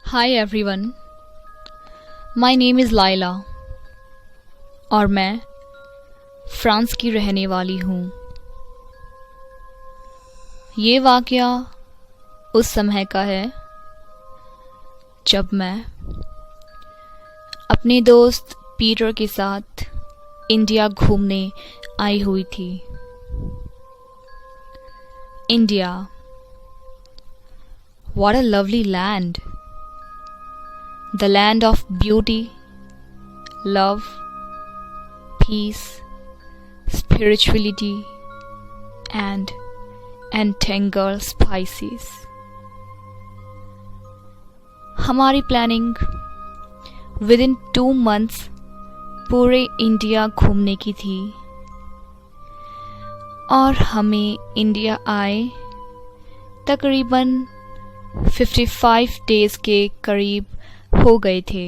Hi everyone, my name is Laila और मैं France की रहने वाली हूँ। ये वाक़या उस समय का है जब मैं अपने दोस्त पीटर के साथ इंडिया घूमने आई हुई थी। India, what a lovely land! The land of beauty, love, peace, spirituality, and entangled spices. हमारी प्लानिंग विद इन 2 months पूरे इंडिया घूमने की थी और हमें इंडिया आए तकरीबन 55 days के करीब हो गए थे।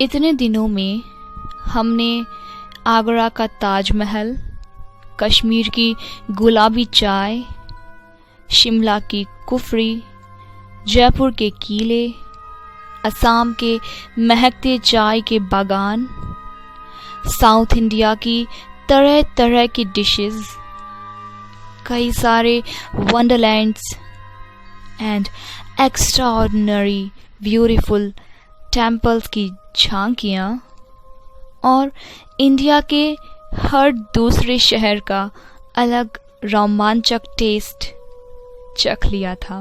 इतने दिनों में हमने आगरा का ताजमहल, कश्मीर की गुलाबी चाय, शिमला की कुफरी, जयपुर के किले, असम के महकते चाय के बागान, साउथ इंडिया की तरह तरह की डिशेस, कई सारे वंडरलैंड्स एंड एक्स्ट्राऑर्डिनरी ब्यूटीफुल टेम्पल्स की झांकियाँ और इंडिया के हर दूसरे शहर का अलग रोमांचक टेस्ट चख लिया था।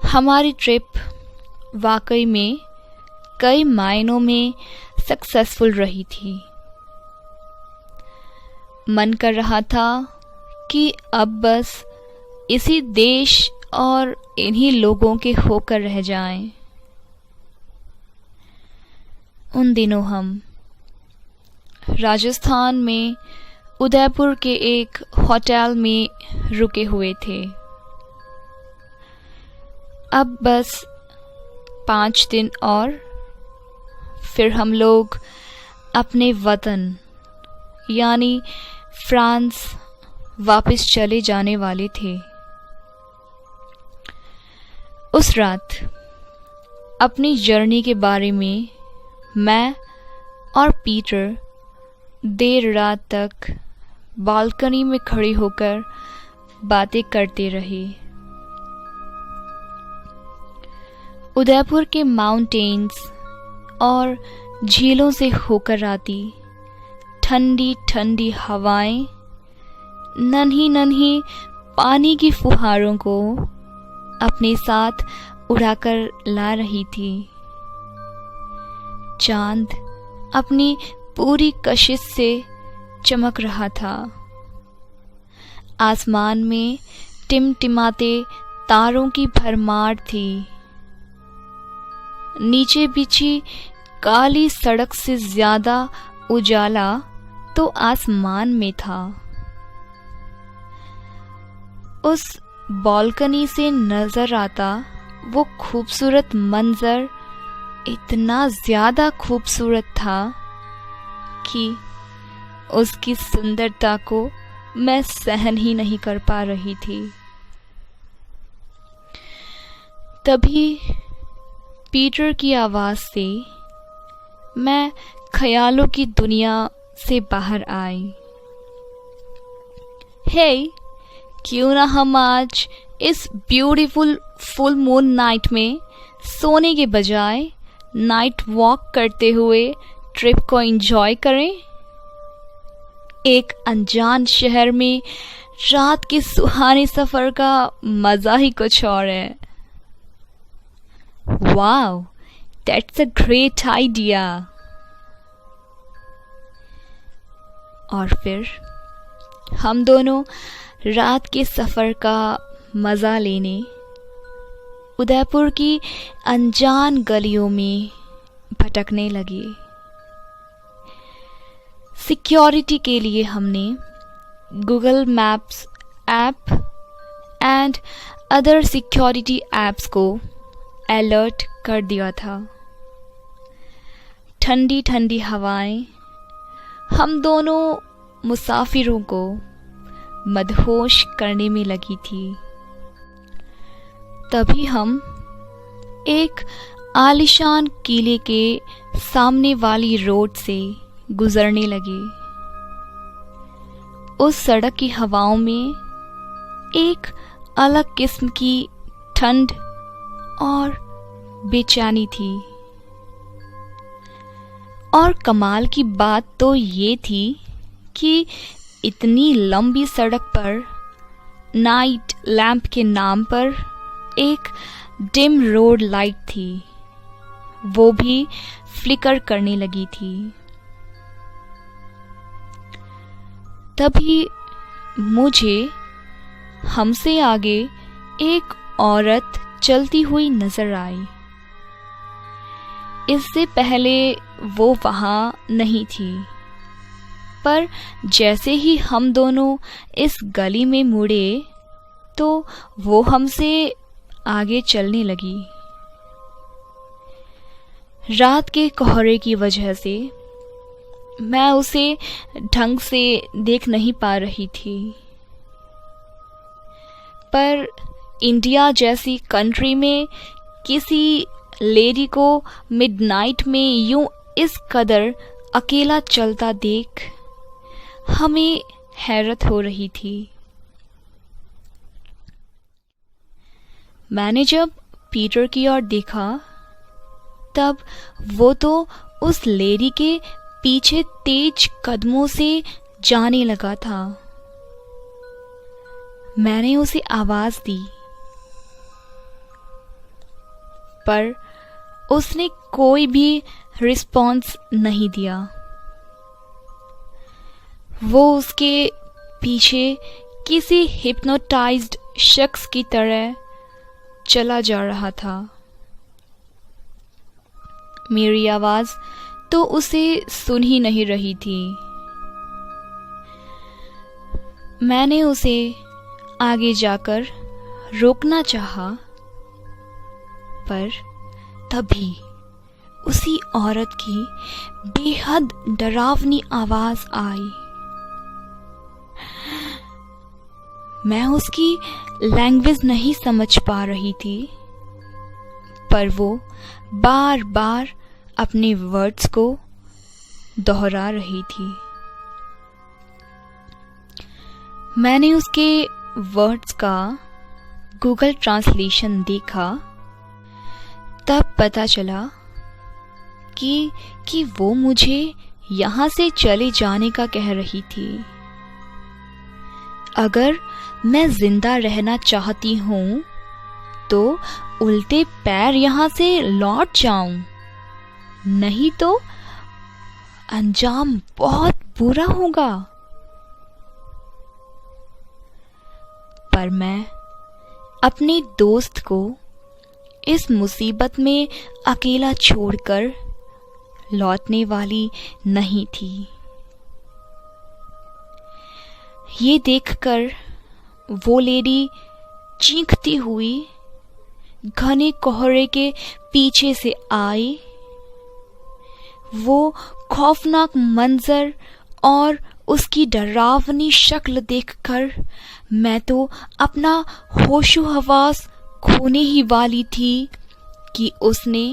हमारी ट्रिप वाकई में कई मायनों में सक्सेसफुल रही थी। मन कर रहा था कि अब बस इसी देश और इन्हीं लोगों के होकर रह जाएं। उन दिनों हम राजस्थान में उदयपुर के एक होटल में रुके हुए थे। अब बस 5 दिन और फिर हम लोग अपने वतन यानी फ्रांस वापस चले जाने वाले थे। उस रात अपनी जर्नी के बारे में मैं और पीटर देर रात तक बालकनी में खड़े होकर बातें करते रहे। उदयपुर के माउंटेन्स और झीलों से होकर आती ठंडी ठंडी हवाएं नन्ही नन्ही पानी की फुहारों को अपने साथ उड़ाकर ला रही थी। चांद अपनी पूरी कशिश से चमक रहा था। आसमान में टिमटिमाते तारों की भरमार थी। नीचे बिछी काली सड़क से ज्यादा उजाला तो आसमान में था। उस बालकनी से नजर आता वो खूबसूरत मंजर इतना ज्यादा खूबसूरत था कि उसकी सुंदरता को मैं सहन ही नहीं कर पा रही थी। तभी पीटर की आवाज से मैं ख्यालों की दुनिया से बाहर आई। हे, क्यों ना हम आज इस ब्यूटीफुल फुल मून नाइट में सोने के बजाय नाइट वॉक करते हुए ट्रिप को एंजॉय करें। एक अनजान शहर में रात के सुहाने सफर का मजा ही कुछ और है। Wow, that's a great idea. और फिर हम दोनों रात के सफर का मजा लेने उदयपुर की अनजान गलियों में भटकने लगे। सिक्योरिटी के लिए हमने Google maps app and other security apps को अलर्ट कर दिया था। ठंडी ठंडी हवाएं हम दोनों मुसाफिरों को मदहोश करने में लगी थी। तभी हम एक आलीशान किले के सामने वाली रोड से गुजरने लगे। उस सड़क की हवाओं में एक अलग किस्म की ठंड और बेचैनी थी। और कमाल की बात तो ये थी कि इतनी लंबी सड़क पर नाइट लैंप के नाम पर एक डिम रोड लाइट थी, वो भी फ्लिकर करने लगी थी। तभी मुझे हमसे आगे एक औरत चलती हुई नजर आई। इससे पहले वो वहां नहीं थी, पर जैसे ही हम दोनों इस गली में मुड़े तो वो हमसे आगे चलने लगी। रात के कोहरे की वजह से मैं उसे ढंग से देख नहीं पा रही थी, पर इंडिया जैसी कंट्री में किसी लेडी को मिडनाइट में यूं इस कदर अकेला चलता देख हमें हैरत हो रही थी। मैंने जब पीटर की ओर देखा तब वो तो उस लेडी के पीछे तेज कदमों से जाने लगा था। मैंने उसे आवाज दी, पर उसने कोई भी रिस्पॉन्स नहीं दिया। वो उसके पीछे किसी हिप्नोटाइज्ड शख्स की तरह चला जा रहा था। मेरी आवाज तो उसे सुन ही नहीं रही थी। मैंने उसे आगे जाकर रोकना चाहा, पर तभी उसी औरत की बेहद डरावनी आवाज आई। मैं उसकी लैंग्वेज नहीं समझ पा रही थी, पर वो बार बार अपने वर्ड्स को दोहरा रही थी। मैंने उसके वर्ड्स का गूगल ट्रांसलेशन देखा, तब पता चला कि वो मुझे यहाँ से चले जाने का कह रही थी। अगर मैं जिंदा रहना चाहती हूँ तो उल्टे पैर यहाँ से लौट जाऊं, नहीं तो अंजाम बहुत बुरा होगा। पर मैं अपने दोस्त को इस मुसीबत में अकेला छोड़कर लौटने वाली नहीं थी। ये देखकर वो लेडी चीखती हुई घने कोहरे के पीछे से आई। वो खौफनाक मंजर और उसकी डरावनी शक्ल देखकर मैं तो अपना होशो हवास खोने ही वाली थी कि उसने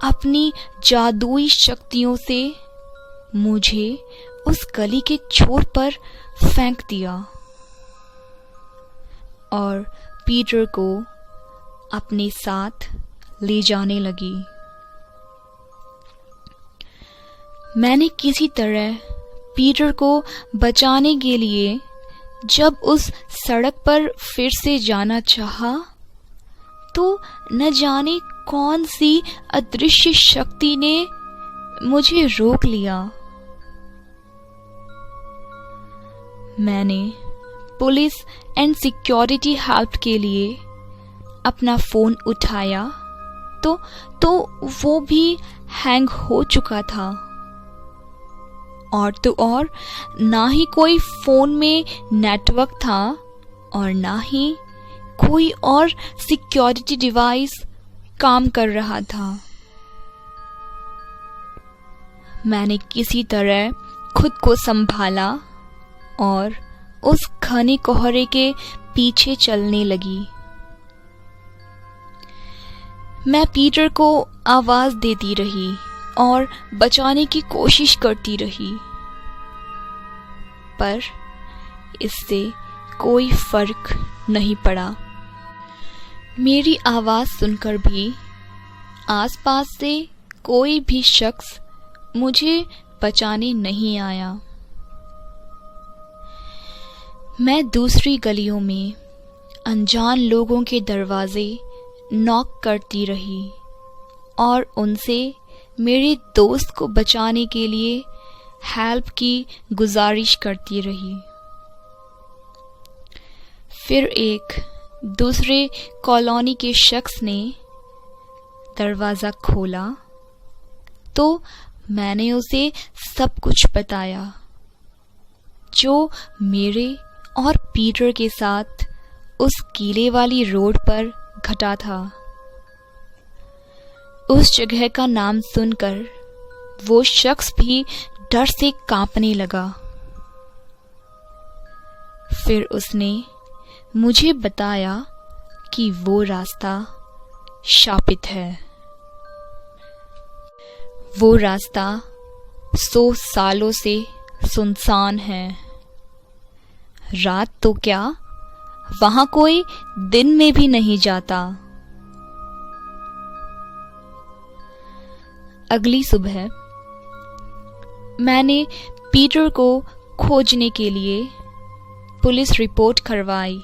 अपनी जादुई शक्तियों से मुझे उस गली के छोर पर फेंक दिया और पीटर को अपने साथ ले जाने लगी। मैंने किसी तरह पीटर को बचाने के लिए जब उस सड़क पर फिर से जाना चाहा, तो न जाने कौन सी अदृश्य शक्ति ने मुझे रोक लिया। मैंने पुलिस एंड सिक्योरिटी हेल्प के लिए अपना फोन उठाया तो वो भी हैंग हो चुका था। और तो और ना ही कोई फोन में नेटवर्क था और ना ही कोई और सिक्योरिटी डिवाइस काम कर रहा था। मैंने किसी तरह खुद को संभाला और उस घने कोहरे के पीछे चलने लगी। मैं पीटर को आवाज देती रही और बचाने की कोशिश करती रही, पर इससे कोई फर्क नहीं पड़ा। मेरी आवाज सुनकर भी आसपास से कोई भी शख्स मुझे बचाने नहीं आया। मैं दूसरी गलियों में अनजान लोगों के दरवाजे नॉक करती रही और उनसे मेरे दोस्त को बचाने के लिए हेल्प की गुजारिश करती रही। फिर एक दूसरे कॉलोनी के शख्स ने दरवाज़ा खोला तो मैंने उसे सब कुछ बताया जो मेरे और पीटर के साथ उस किले वाली रोड पर घटा था। उस जगह का नाम सुनकर वो शख्स भी डर से कांपने लगा। फिर उसने मुझे बताया कि वो रास्ता शापित है। वो रास्ता 100 सालों से सुनसान है। रात तो क्या, वहां कोई दिन में भी नहीं जाता। अगली सुबह मैंने पीटर को खोजने के लिए पुलिस रिपोर्ट करवाई,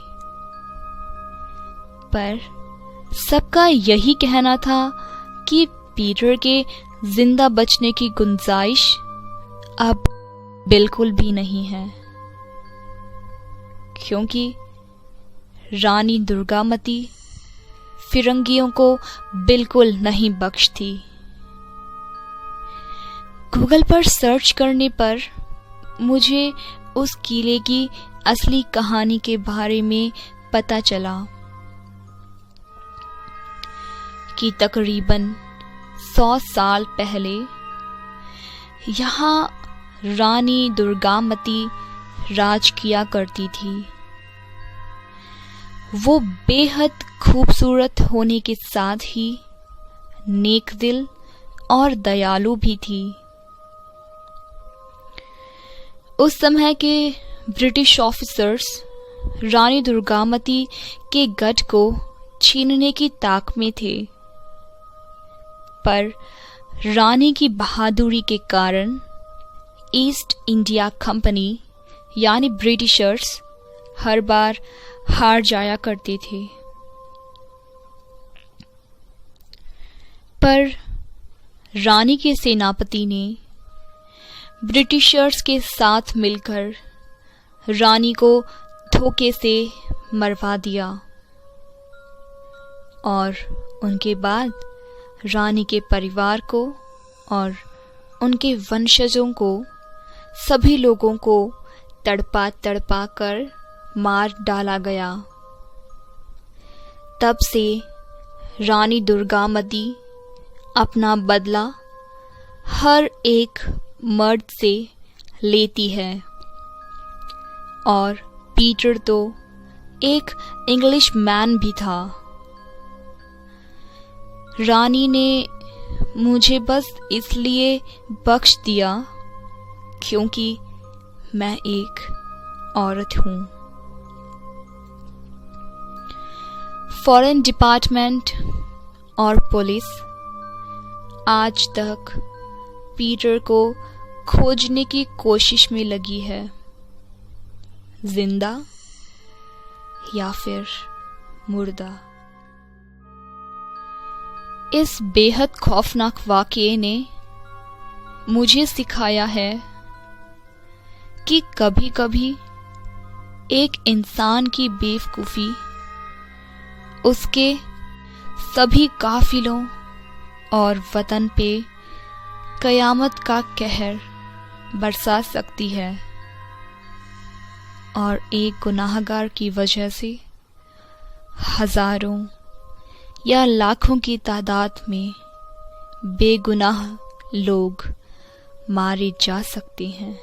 पर सबका यही कहना था कि पीटर के जिंदा बचने की गुंजाइश अब बिल्कुल भी नहीं है, क्योंकि रानी दुर्गामती फिरंगियों को बिल्कुल नहीं बख्शती। गूगल पर सर्च करने पर मुझे उस किले की असली कहानी के बारे में पता चला कि तकरीबन 100 साल पहले यहाँ रानी दुर्गामती राज किया करती थी। वो बेहद खूबसूरत होने के साथ ही नेक दिल और दयालु भी थी। उस समय के ब्रिटिश ऑफिसर्स रानी दुर्गामती के गढ़ को छीनने की ताक में थे, पर रानी की बहादुरी के कारण ईस्ट इंडिया कंपनी यानी ब्रिटिशर्स हर बार हार जाया करते थे। पर रानी के सेनापति ने ब्रिटिशर्स के साथ मिलकर रानी को धोखे से मरवा दिया और उनके बाद रानी के परिवार को और उनके वंशजों को, सभी लोगों को तड़पा तड़पा कर मार डाला गया। तब से रानी दुर्गामती अपना बदला हर एक मर्द से लेती है, और पीटर तो एक इंग्लिश मैन भी था। रानी ने मुझे बस इसलिए बख्श दिया क्योंकि मैं एक औरत हूँ। फॉरेन डिपार्टमेंट और पुलिस आज तक पीटर को खोजने की कोशिश में लगी है, जिंदा या फिर मुर्दा। इस बेहद खौफनाक वाक़ये ने मुझे सिखाया है कि कभी कभी एक इंसान की बेवकूफ़ी उसके सभी काफिलों और वतन पे कयामत का कहर बरसा सकती है, और एक गुनाहगार की वजह से हजारों या लाखों की तादाद में बेगुनाह लोग मारे जा सकते हैं।